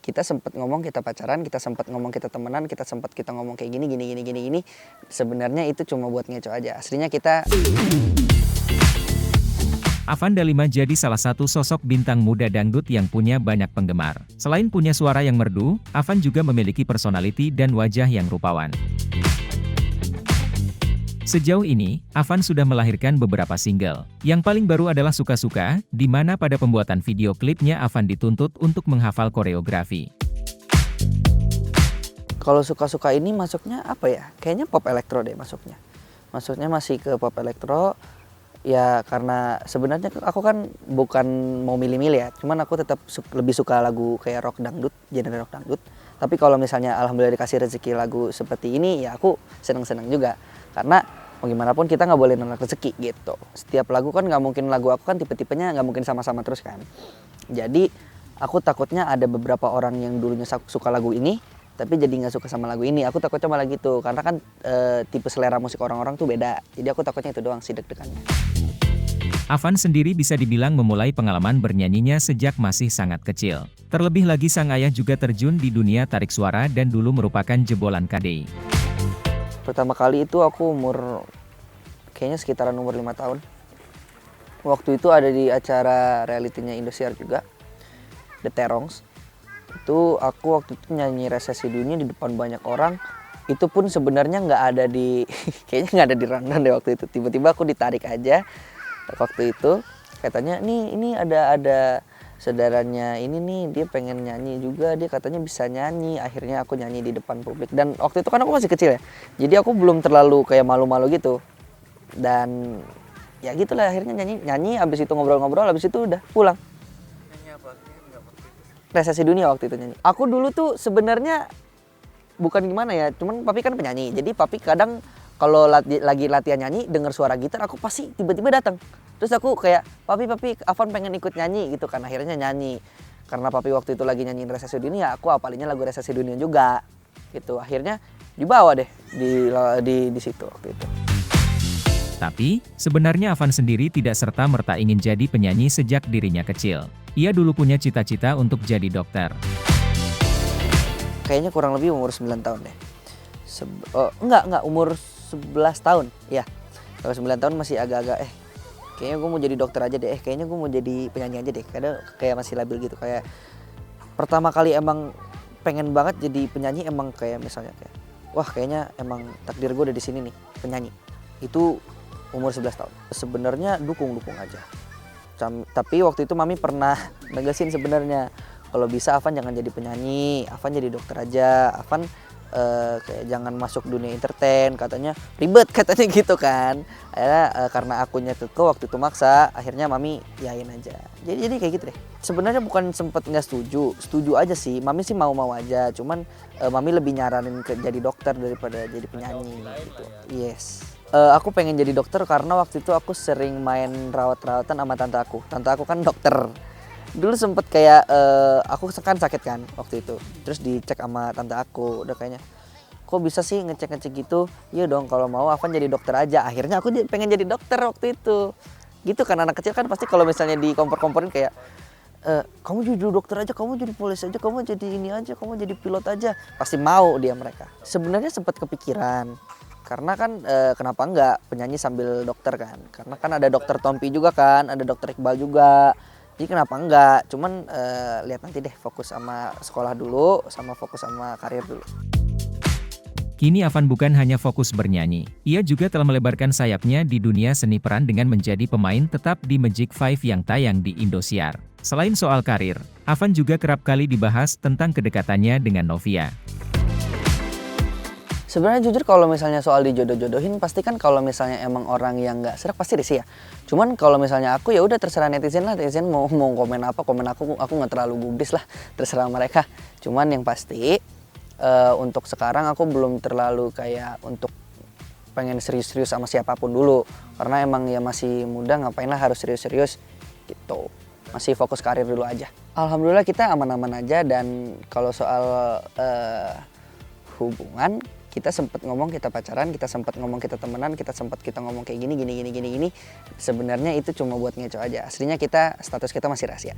kita sempat ngomong kita pacaran, kita sempat ngomong kita temenan, kita sempat kita ngomong kayak gini. Sebenarnya itu cuma buat ngeco aja. Aslinya kita. Afan Dalima jadi salah satu sosok bintang muda dangdut yang punya banyak penggemar. Selain punya suara yang merdu, Afan juga memiliki personality dan wajah yang rupawan. Sejauh ini, Afan sudah melahirkan beberapa single. Yang paling baru adalah Suka-Suka, di mana pada pembuatan video klipnya Afan dituntut untuk menghafal koreografi. Kalau Suka-Suka ini masuknya apa ya? Kayaknya pop elektro deh masuknya. Masuknya masih ke pop elektro. Ya karena sebenarnya aku kan bukan mau milih-milih ya. Cuman aku tetap lebih suka lagu kayak rock dangdut, genre rock dangdut. Tapi kalau misalnya alhamdulillah dikasih rezeki lagu seperti ini, ya aku seneng-seneng juga. Karena mau gimana pun kita nggak boleh nolak rezeki gitu. Setiap lagu kan nggak mungkin, lagu aku kan tipe-tipenya nggak mungkin sama-sama terus kan. Jadi aku takutnya ada beberapa orang yang dulunya suka lagu ini, tapi jadi nggak suka sama lagu ini. Aku takutnya malah gitu, karena kan tipe selera musik orang-orang tuh beda. Jadi aku takutnya itu doang sih deg-degannya. Afan sendiri bisa dibilang memulai pengalaman bernyanyinya sejak masih sangat kecil. Terlebih lagi sang ayah juga terjun di dunia tarik suara dan dulu merupakan jebolan KDI. Pertama kali itu aku kayaknya sekitaran umur 5 tahun. Waktu itu ada di acara realitinya Indosiar juga, The Terongs. Itu aku waktu itu nyanyi Resesi Dunia di depan banyak orang. Itu pun sebenarnya nggak ada di, kayaknya nggak ada di rundown deh waktu itu. Tiba-tiba aku ditarik aja waktu itu. Katanya ini ada saudaranya ini nih, dia pengen nyanyi juga, dia katanya bisa nyanyi. Akhirnya aku nyanyi di depan publik, dan waktu itu kan aku masih kecil ya, jadi aku belum terlalu kayak malu-malu gitu. Dan ya gitulah, akhirnya nyanyi, abis itu ngobrol-ngobrol, abis itu udah pulang. Nyanyi apa? Resesi Dunia waktu itu nyanyi. Aku dulu tuh sebenarnya bukan gimana ya, cuman papi kan penyanyi, jadi papi kadang kalau lagi latihan nyanyi dengar suara gitar, aku pasti tiba-tiba datang. Terus aku kayak, papi Afan pengen ikut nyanyi gitu kan. Akhirnya nyanyi. Karena papi waktu itu lagi nyanyiin Resesi Dunia, aku apalinnya lagu Resesi Dunia juga gitu. Akhirnya dibawa deh di situ waktu itu. Tapi, sebenarnya Afan sendiri tidak serta-merta ingin jadi penyanyi sejak dirinya kecil. Ia dulu punya cita-cita untuk jadi dokter. Kayaknya kurang lebih umur 9 tahun deh. Enggak, umur 11 tahun. Ya, kalau 9 tahun masih agak-agak kayaknya gue mau jadi dokter aja deh, kayaknya gue mau jadi penyanyi aja deh. Kadang kayak masih labil gitu, kayak pertama kali emang pengen banget jadi penyanyi, emang kayak misalnya kayak, wah kayaknya emang takdir gue udah di sini nih, penyanyi. Itu umur 11 tahun. Sebenarnya dukung aja. Tapi waktu itu mami pernah negesin sebenarnya, kalau bisa Afan jangan jadi penyanyi, Afan jadi dokter aja. Afan kayak jangan masuk dunia entertain, katanya ribet katanya gitu kan. Akhirnya karena akunya keke waktu itu maksa, akhirnya mami yain aja. Jadi kayak gitu deh. Sebenarnya bukan sempet nggak setuju aja sih. Mami sih mau aja, cuman mami lebih nyaranin jadi dokter daripada jadi penyanyi gitu. Yes. Aku pengen jadi dokter karena waktu itu aku sering main rawat-rawatan sama tante aku. Tante aku kan dokter. Dulu sempet kayak aku kan sakit kan waktu itu, terus dicek sama tante aku, udah kayaknya kok bisa sih ngecek gitu. Iya dong, kalau mau Afan jadi dokter aja. Akhirnya aku pengen jadi dokter waktu itu gitu kan. Anak kecil kan pasti kalau misalnya dikompor-komporin kayak kamu jadi dokter aja, kamu jadi polisi aja, kamu jadi ini aja, kamu jadi pilot aja, pasti mau mereka. Sebenarnya sempat kepikiran, karena kan kenapa enggak penyanyi sambil dokter kan, karena kan ada dokter Tompi juga kan, ada dokter Iqbal juga. Jadi kenapa enggak, cuman lihat nanti deh, fokus sama sekolah dulu, sama fokus sama karir dulu. Kini Afan bukan hanya fokus bernyanyi, ia juga telah melebarkan sayapnya di dunia seni peran dengan menjadi pemain tetap di Magic 5 yang tayang di Indosiar. Selain soal karir, Afan juga kerap kali dibahas tentang kedekatannya dengan Novia. Sebenarnya jujur kalau misalnya soal dijodoh-jodohin, pasti kan kalau misalnya emang orang yang nggak serak pasti risih ya. Cuman kalau misalnya aku ya udah terserah netizen lah, netizen mau komen apa, komen aku nggak terlalu gubris lah, terserah mereka. Cuman yang pasti untuk sekarang aku belum terlalu kayak untuk pengen serius-serius sama siapapun dulu, karena emang ya masih muda, ngapain lah harus serius-serius gitu. Masih fokus karir dulu aja. Alhamdulillah kita aman-aman aja, dan kalau soal hubungan, kita sempat ngomong kita pacaran, kita sempat ngomong kita temenan, kita sempat kita ngomong kayak gini. Sebenarnya itu cuma buat ngeco aja. Aslinya status kita masih rahasia.